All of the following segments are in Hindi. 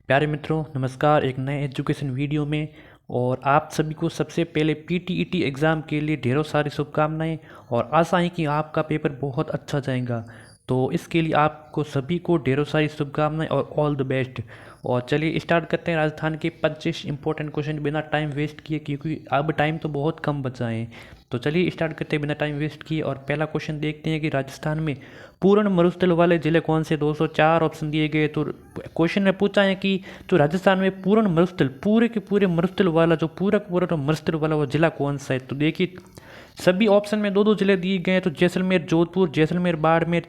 प्यारे मित्रों, नमस्कार एक नए एजुकेशन वीडियो में। और आप सभी को सबसे पहले पीटीईटी एग्ज़ाम के लिए ढेरों सारी शुभकामनाएं और आशा है कि आपका पेपर बहुत अच्छा जाएगा। तो इसके लिए आपको सभी को ढेरों सारी शुभकामनाएं और ऑल द बेस्ट। और चलिए स्टार्ट करते हैं राजस्थान के 25 इंपॉर्टेंट क्वेश्चन बिना टाइम वेस्ट किए, क्योंकि अब टाइम तो बहुत कम बचा है। तो चलिए स्टार्ट करते हैं बिना टाइम वेस्ट किए। और पहला क्वेश्चन देखते हैं कि राजस्थान में पूर्ण मरुस्थल वाले जिले कौन से। 204 ऑप्शन दिए गए। तो क्वेश्चन में पूछा है कि जो राजस्थान में पूर्ण मरुस्थल, पूरे के पूरे मरुस्थल वाला, जो पूरा का पूरा मरुस्थल वाला वो जिला कौन सा है। तो देखिए सभी ऑप्शन में दो दो जिले दिए गए हैं। तो जैसलमेर जोधपुर, जैसलमेर बाड़मेर,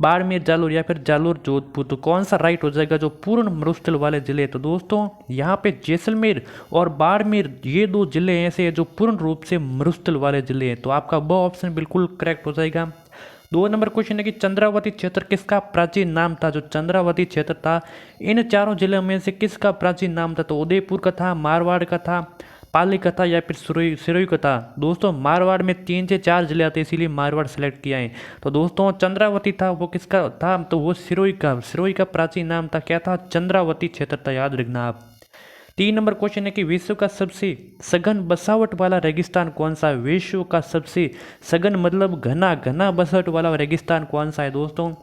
बाड़मेर जालोर, या फिर जालोर जोधपुर। तो कौन सा राइट हो जाएगा जो पूर्ण मरुस्थल वाले जिले। तो दोस्तों यहाँ पे जैसलमेर और बाड़मेर ये दो जिले ऐसे हैं जो पूर्ण रूप से मरुस्थल वाले जिले हैं। तो आपका वो ऑप्शन बिल्कुल करेक्ट हो जाएगा। 2 नंबर क्वेश्चन है कि चंद्रावती क्षेत्र किसका प्राचीन नाम था। जो चंद्रावती क्षेत्र था इन चारों जिलों में से किसका प्राचीन नाम था। तो उदयपुर का था, मारवाड़ का था, पाली का था, या फिर सिरोही का था। दोस्तों मारवाड़ में 3 से 4 जिले आते हैं, इसीलिए मारवाड़ सेलेक्ट किया है। तो दोस्तों चंद्रावती था वो किसका था। तो वो सिरोही का प्राचीन नाम था। क्या था? चंद्रावती क्षेत्र था, याद रखना आप। 3 नंबर क्वेश्चन है कि विश्व का सबसे सघन बसावट वाला रेगिस्तान कौन सा है। विश्व का सबसे सघन मतलब घना घना बसावट वाला रेगिस्तान कौन सा है। दोस्तों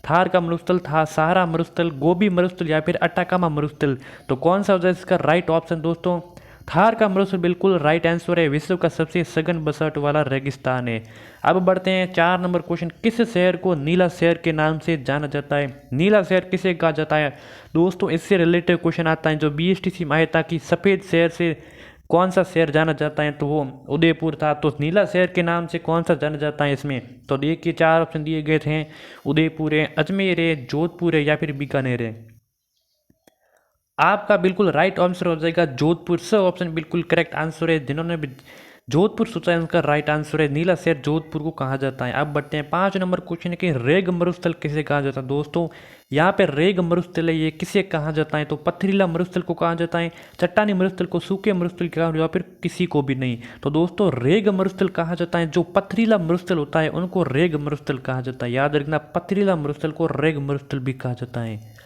थार का मरुस्थल था, सहारा मरुस्थल, गोबी मरुस्थल, या फिर अटाकामा मरुस्थल। तो कौन सा हो जाए इसका राइट ऑप्शन। दोस्तों थार का मरुस्थल बिल्कुल राइट आंसर है। विश्व का सबसे सघन बसावट वाला रेगिस्तान है। अब बढ़ते हैं 4 नंबर क्वेश्चन। किस शहर को नीला शहर के नाम से जाना जाता है। नीला शहर किसे कहा जाता है। दोस्तों इससे रिलेटेड क्वेश्चन आता है जो बीएसटीसी में आया था कि सफ़ेद शहर से कौन सा शहर जाना जाता है। तो वो उदयपुर था। तो नीला शहर के नाम से कौन सा जाना जाता है इसमें। तो देखिए 4 ऑप्शन दिए गए थे। उदयपुर है, अजमेर है, जोधपुर है, या फिर बीकानेर है। आपका बिल्कुल राइट आंसर हो जाएगा जोधपुर। सब ऑप्शन बिल्कुल करेक्ट आंसर है। जिन्होंने भी जोधपुर सोचा है उनका राइट आंसर है। नीला शहर जोधपुर को कहा जाता है। अब बढ़ते हैं 5 नंबर क्वेश्चन है कि रेग मरुस्थल किसे कहा जाता है। दोस्तों यहाँ पे रेग मरुस्थल है, ये किसे कहा जाता है। तो पथरीला मरुस्थल को कहा जाता है, चट्टानी मरुस्थल को, सूखे मरुस्थल कहा, या फिर किसी को भी नहीं। तो दोस्तों रेग मरुस्थल कहा जाता है। जो पथरीला मरुस्थल होता है उनको रेग मरुस्थल कहा जाता है, याद रखना। पथरीला मरुस्थल को रेग मरुस्थल भी कहा जाता है।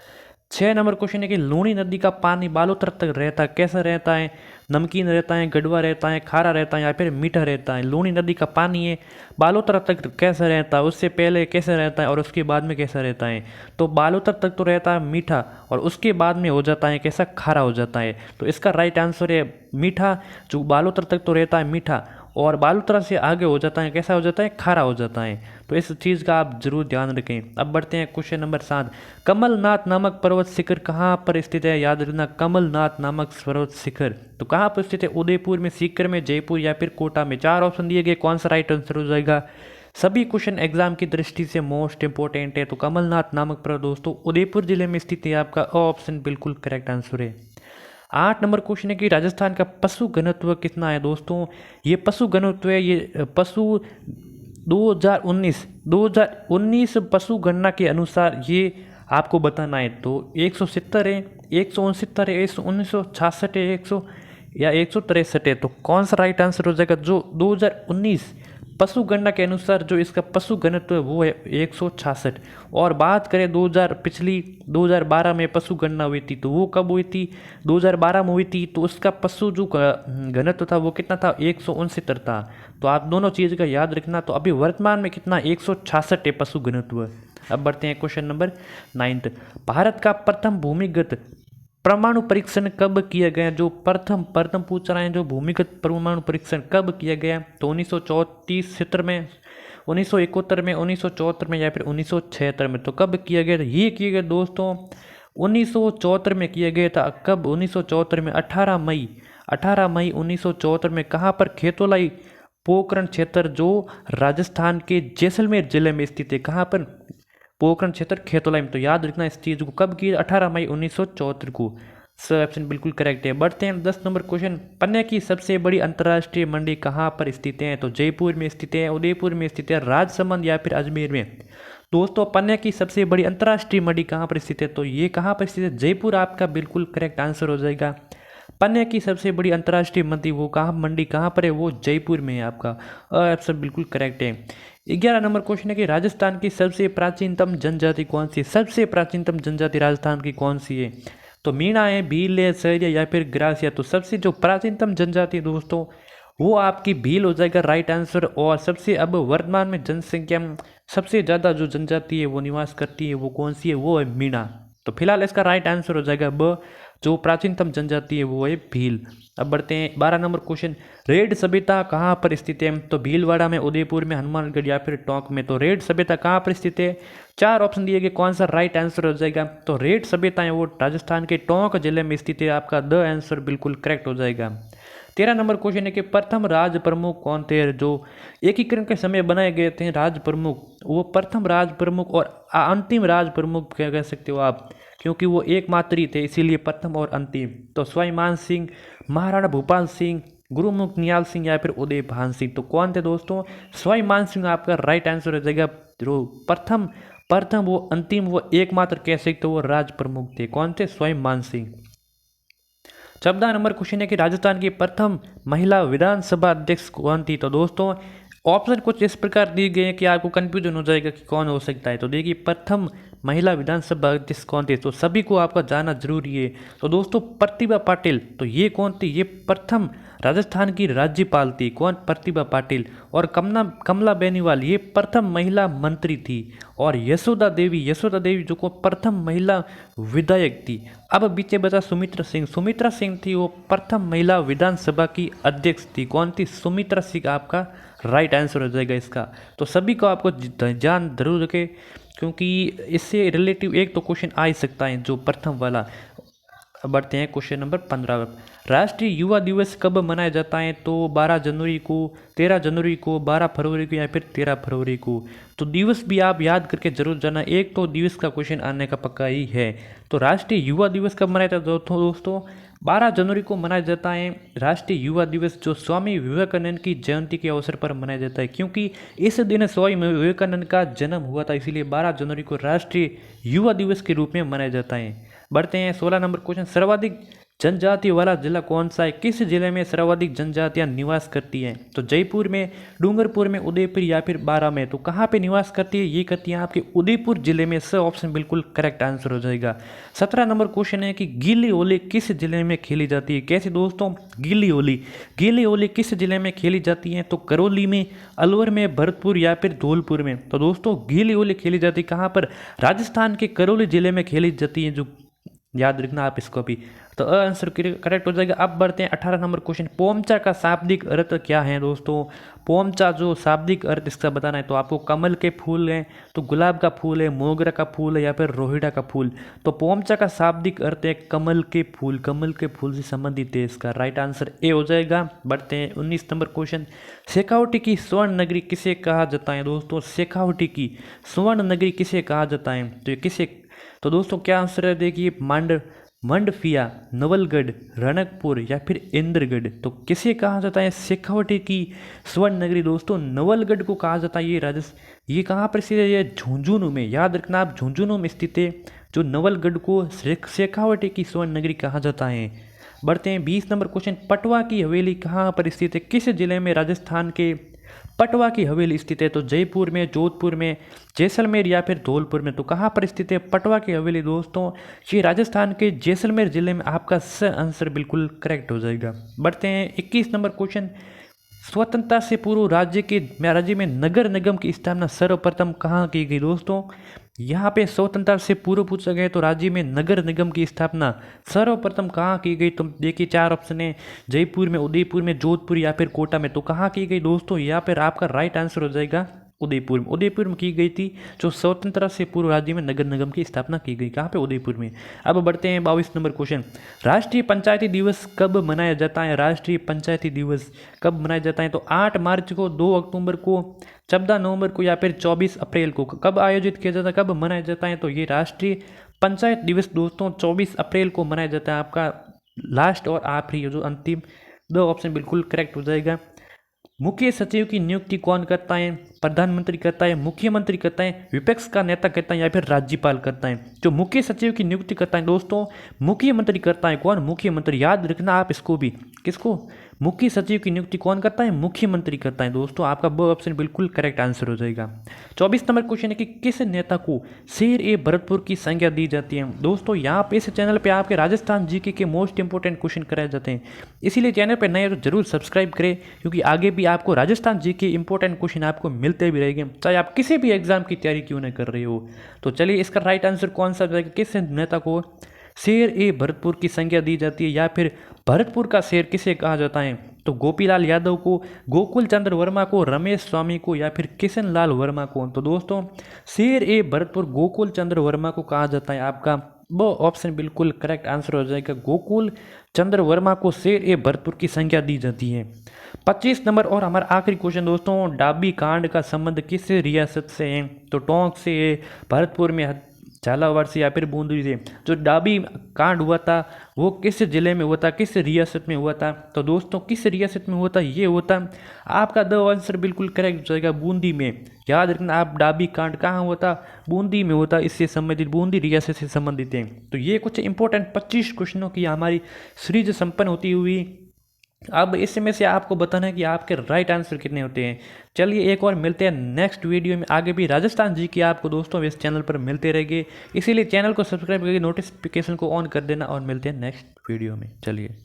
6 नंबर क्वेश्चन है कि लूणी नदी का पानी बालोतर तक रहता है, कैसा रहता है। नमकीन रहता है, गढ़वा रहता है, खारा रहता है, या फिर मीठा रहता है। लूणी नदी का पानी है बालोतर तक कैसा रहता है, उससे पहले कैसा रहता है और उसके बाद में कैसा रहता है। तो बालोतर तक तो रहता है मीठा, और उसके बाद में हो जाता है कैसा, खारा हो जाता है। तो इसका राइट आंसर है मीठा। जो बालोतर तक तो रहता है मीठा, और बालोतरा से आगे हो जाता है कैसा हो जाता है, खारा हो जाता है। तो इस चीज़ का आप जरूर ध्यान रखें। अब बढ़ते हैं क्वेश्चन नंबर 7। कमलनाथ नामक पर्वत शिखर कहाँ पर स्थित है। याद रखना कमलनाथ नामक पर्वत शिखर तो कहाँ पर स्थित है। उदयपुर में, सीकर में, जयपुर, या फिर कोटा में। 4 ऑप्शन दिए गए, कौन सा राइट आंसर हो जाएगा। सभी क्वेश्चन एग्जाम की दृष्टि से मोस्ट इंपॉर्टेंट है। तो कमलनाथ नामक पर्वत दोस्तों उदयपुर जिले में स्थित है। आपका ऑप्शन बिल्कुल करेक्ट आंसर है। 8 नंबर क्वेश्चन है कि राजस्थान का पशु घनत्व कितना है। दोस्तों ये पशु घनत्व है, ये पशु 2019 पशु गणना के अनुसार ये आपको बताना है। तो 170 है, 169 है, 1966 है, 100 या 163 है। तो कौन सा राइट आंसर हो जाएगा। जो 2019 पशु गणना के अनुसार जो इसका पशु घनत्व है वो है 166। और बात करें 2012 में पशु गणना हुई थी, तो वो कब हुई थी, 2012 में हुई थी। तो उसका पशु जो घनत्व था वो कितना था, 169 था। तो आप दोनों चीज़ का याद रखना। तो अभी वर्तमान में कितना, 166 है पशु घनत्व। अब बढ़ते हैं क्वेश्चन नंबर 9। भारत का प्रथम भूमिगत परमाणु परीक्षण कब किया गया। जो प्रथम पूछ रहे हैं, जो भूमिगत परमाणु परीक्षण कब किया गया। तो 1934 में, 1971 में, 1974 में, या फिर 1976 में। तो कब किया गया था ये किया गया दोस्तों 1974 में किया गया था। कब, 1974 में 18 मई 1974 में। कहाँ पर, खेतोलाई पोखरण क्षेत्र जो राजस्थान के जैसलमेर जिले में स्थित है। कहाँ पर, पोखरण क्षेत्र खेतोलाई में। तो याद रखना इस चीज़ को, कब की, 18 मई 1974 को। सब ऑप्शन बिल्कुल करेक्ट है। बढ़ते हैं 10 नंबर क्वेश्चन। पन्ने की सबसे बड़ी अंतर्राष्ट्रीय मंडी कहाँ पर स्थित है। तो जयपुर में स्थित है, उदयपुर में स्थित है, राजसमंद, या फिर अजमेर में। दोस्तों पन्ने की सबसे बड़ी अंतर्राष्ट्रीय मंडी कहाँ पर स्थित है। तो ये कहाँ पर स्थित है, जयपुर आपका बिल्कुल करेक्ट आंसर हो जाएगा। पन्ने की सबसे बड़ी अंतर्राष्ट्रीय मंडी कहाँ पर है, वो जयपुर में है। आपका ऑप्शन बिल्कुल करेक्ट है। 11 नंबर क्वेश्चन है कि राजस्थान की सबसे प्राचीनतम जनजाति कौन सी है। सबसे प्राचीनतम जनजाति राजस्थान की कौन सी है। तो मीणा है, भील है, सहरिया या फिर ग्रासिया। तो सबसे जो प्राचीनतम जनजाति है दोस्तों वो आपकी भील हो जाएगा राइट आंसर। और सबसे अब वर्तमान में जनसंख्या में सबसे ज़्यादा जो जनजाति है वो निवास करती है वो कौन सी है, वो है मीणा। तो फिलहाल इसका राइट आंसर हो जाएगा ब, जो प्राचीनतम जनजाति है वो है भील। अब बढ़ते हैं 12 नंबर क्वेश्चन। रेड सभ्यता कहाँ पर स्थित है? तो भीलवाड़ा में, उदयपुर में, हनुमानगढ़ या फिर टोंक में। तो रेड सभ्यता कहाँ पर स्थित है? 4 ऑप्शन दिए गए, कौन सा राइट आंसर हो जाएगा? तो रेड सभ्यता है वो राजस्थान के टोंक जिले में स्थित है। आपका द आंसर बिल्कुल करेक्ट हो जाएगा। 13 नंबर क्वेश्चन है कि प्रथम राज प्रमुख कौन थे? जो एकीकरण के समय बनाए गए थे राज प्रमुख, वो प्रथम राज प्रमुख और अंतिम राज प्रमुख क्या कह सकते हो आप, क्योंकि वो एकमात्र ही थे इसीलिए प्रथम और अंतिम। तो स्वाभिमान सिंह, महाराणा भूपाल सिंह, गुरुमुख निहाल सिंह या फिर उदय भान सिंह। तो कौन थे दोस्तों? स्वाभिमान सिंह आपका राइट आंसर हो जाएगा। जो प्रथम वो अंतिम वो एकमात्र कह सकते हो वो राज प्रमुख थे। कौन थे? स्वाभिमान सिंह। 14 नंबर क्वेश्चन है कि राजस्थान की प्रथम महिला विधानसभा अध्यक्ष कौन थी? तो दोस्तों ऑप्शन कुछ इस प्रकार दिए गए हैं कि आपको कंफ्यूजन हो जाएगा कि कौन हो सकता है। तो देखिए प्रथम महिला विधानसभा अध्यक्ष कौन थे, तो सभी को आपका जानना जरूरी है। तो दोस्तों प्रतिभा पाटिल, तो ये कौन थी? ये प्रथम राजस्थान की राज्यपाल थी। कौन? प्रतिभा पाटिल। और कमला बेनीवाल ये प्रथम महिला मंत्री थी। और यशोदा देवी जो को प्रथम महिला विधायक थी। अब बीचे बचा सुमित्रा सिंह थी वो प्रथम महिला विधानसभा की अध्यक्ष थी। कौन थी? सुमित्रा सिंह आपका राइट आंसर हो जाएगा इसका। तो सभी को आपको ध्यान जरूर रखें क्योंकि इससे रिलेटिव एक तो क्वेश्चन आ ही सकता है जो प्रथम वाला। अब बढ़ते हैं क्वेश्चन नंबर 15। राष्ट्रीय युवा दिवस कब मनाया जाता है? तो 12 जनवरी को, 13 जनवरी को, 12 फरवरी को या फिर 13 फरवरी को। तो दिवस भी आप याद करके जरूर जाना, एक तो दिवस का क्वेश्चन आने का पक्का ही है। तो राष्ट्रीय युवा दिवस कब मनाया जाता है दोस्तों? 12 जनवरी को मनाया जाता है राष्ट्रीय युवा दिवस, जो स्वामी विवेकानंद की जयंती के अवसर पर मनाया जाता है। क्योंकि इस दिन स्वामी विवेकानंद का जन्म हुआ था, इसीलिए 12 जनवरी को राष्ट्रीय युवा दिवस के रूप में मनाया जाता है। बढ़ते हैं 16 नंबर क्वेश्चन। सर्वाधिक जनजाति वाला जिला कौन सा है? किस जिले में सर्वाधिक जनजातियां निवास करती हैं? तो जयपुर में, डूंगरपुर में, उदयपुर या फिर बारां में। तो कहाँ पे निवास करती है? ये करती है आपके उदयपुर जिले में। स ऑप्शन बिल्कुल करेक्ट आंसर हो जाएगा। 17 नंबर क्वेश्चन है कि गीली होली किस जिले में खेली जाती है? कैसे दोस्तों? गीली होली किस जिले में खेली जाती है? तो करौली में, अलवर में, भरतपुर या फिर धौलपुर में। तो दोस्तों गीली होली खेली जाती है कहाँ पर? राजस्थान के करौली जिले में खेली जाती है, जो याद रखना आप इसको भी। तो आंसर करेक्ट हो जाएगा। अब बढ़ते हैं 18 नंबर क्वेश्चन। पोमचा का शाब्दिक अर्थ क्या है दोस्तों? पोमचा जो शाब्दिक अर्थ इसका बताना है तो आपको कमल के फूल हैं, तो गुलाब का फूल है, मोगरा का फूल है या फिर रोहिड़ा का फूल। तो पोमचा का शाब्दिक अर्थ है कमल के फूल से संबंधित है। इसका राइट आंसर ए हो जाएगा। बढ़ते हैं 19 नंबर क्वेश्चन। शेखावटी की स्वर्ण नगरी किसे कहा जाता है दोस्तों? शेखावटी की स्वर्ण नगरी किसे कहा जाता है? तो ये किसे, तो दोस्तों क्या आंसर है? देखिए मंडफिया, नवलगढ़, रणकपुर या फिर इंद्रगढ़। तो किसे कहा जाता है शेखावटी की स्वर्ण नगरी? दोस्तों नवलगढ़ को कहा जाता है। ये कहाँ पर स्थित है? ये झुंझुनू में, याद रखना आप, झुंझुनू में स्थित है जो नवलगढ़ को शेखावटी की स्वर्ण नगरी कहा जाता है। बढ़ते हैं 20 नंबर क्वेश्चन। पटवा की हवेली कहाँ पर स्थित है? किस जिले में राजस्थान के पटवा की हवेली स्थित है? तो जयपुर में, जोधपुर में, जैसलमेर या फिर धौलपुर में। तो कहाँ पर स्थित है पटवा की हवेली दोस्तों? ये राजस्थान के जैसलमेर जिले में। आपका स आंसर बिल्कुल करेक्ट हो जाएगा। बढ़ते हैं 21 नंबर क्वेश्चन। स्वतंत्रता से पूर्व राज्य में नगर निगम की स्थापना सर्वप्रथम कहाँ की गई दोस्तों? यहाँ पे स्वतंत्रता से पूर्व पूछा गया तो राज्य में नगर निगम की स्थापना सर्वप्रथम कहाँ की गई? तो देखिए 4 ऑप्शन है, जयपुर में, उदयपुर में, जोधपुर या फिर कोटा में। तो कहाँ की गई दोस्तों? यहाँ पर आपका राइट आंसर हो जाएगा उदयपुर में की गई थी, जो स्वतंत्रता से पूर्व राज्य में नगर निगम की स्थापना की गई। कहाँ पे? उदयपुर में। अब बढ़ते हैं 22 नंबर क्वेश्चन। राष्ट्रीय पंचायती दिवस कब मनाया जाता है? राष्ट्रीय पंचायती दिवस कब मनाया जाता है? तो 8 मार्च को, 2 अक्टूबर को, 14 नवंबर को या फिर 24 अप्रैल को। कब आयोजित किया जाता है, कब मनाया जाता है? तो ये राष्ट्रीय पंचायत दिवस दोस्तों 24 अप्रैल को मनाया जाता है। आपका लास्ट और आखिरी जो अंतिम 2 ऑप्शन बिल्कुल करेक्ट हो जाएगा। मुख्य सचिव की नियुक्ति कौन करता है? प्रधानमंत्री करता है, मुख्यमंत्री करता है, विपक्ष का नेता करता है या फिर राज्यपाल करता है? जो मुख्य सचिव की नियुक्ति करता है दोस्तों मुख्यमंत्री करता है। कौन? मुख्यमंत्री। याद रखना आप इसको भी। किसको? मुख्य सचिव की नियुक्ति कौन करता है? मुख्यमंत्री करता है। दोस्तों आपका वो ऑप्शन बिल्कुल करेक्ट आंसर हो जाएगा। 24 नंबर क्वेश्चन है कि किस नेता को शेर ए भरतपुर की संज्ञा दी जाती है? दोस्तों यहाँ पे इस चैनल पे आपके राजस्थान जीके के मोस्ट इंपोर्टेंट क्वेश्चन कराए जाते हैं, इसीलिए चैनल पर नए तो जरूर सब्सक्राइब करें, क्योंकि आगे भी आपको राजस्थान जीके इंपॉर्टेंट क्वेश्चन आपको मिलते भी रहेंगे, चाहे आप किसी भी एग्जाम की तैयारी क्यों न कर रहे हो। तो चलिए इसका राइट आंसर कौन सा जाएगा? किस नेता को शेर ए भरतपुर की संज्ञा दी जाती है, या फिर भरतपुर का शेर किसे कहा जाता है? तो गोपीलाल यादव को, गोकुल चंद्र वर्मा को, रमेश स्वामी को, या फिर किशन लाल वर्मा को? तो दोस्तों शेर ए भरतपुर गोकुल चंद्र वर्मा को कहा जाता है। आपका वो ऑप्शन बिल्कुल करेक्ट आंसर हो जाएगा। गोकुल चंद्र वर्मा को शेर ए भरतपुर की संज्ञा दी जाती है। 25 नंबर और हमारा आखिरी क्वेश्चन दोस्तों, डाबी कांड का संबंध किस रियासत से है? तो टोंक से है, भरतपुर में, झालावाड़ से, या फिर बूंदी से? जो डाबी कांड हुआ था वो किस जिले में हुआ था, किस रियासत में हुआ था? तो दोस्तों किस रियासत में हुआ था? ये हुआ था आपका द आंसर बिल्कुल करेक्ट हो जाएगा, बूंदी में। याद रखना आप, डाबी कांड कहाँ हुआ था? बूंदी में होता, इससे संबंधित, बूंदी रियासत से संबंधित है। तो ये कुछ इंपॉर्टेंट 25 क्वेश्चनों की हमारी सीरीज संपन्न होती हुई। अब इसमें से आपको बताना है कि आपके राइट आंसर कितने होते हैं। चलिए एक और मिलते हैं नेक्स्ट वीडियो में। आगे भी राजस्थान जी की आपको दोस्तों इस चैनल पर मिलते रहेंगे, इसीलिए चैनल को सब्सक्राइब करके नोटिफिकेशन को ऑन कर देना, और मिलते हैं नेक्स्ट वीडियो में। चलिए।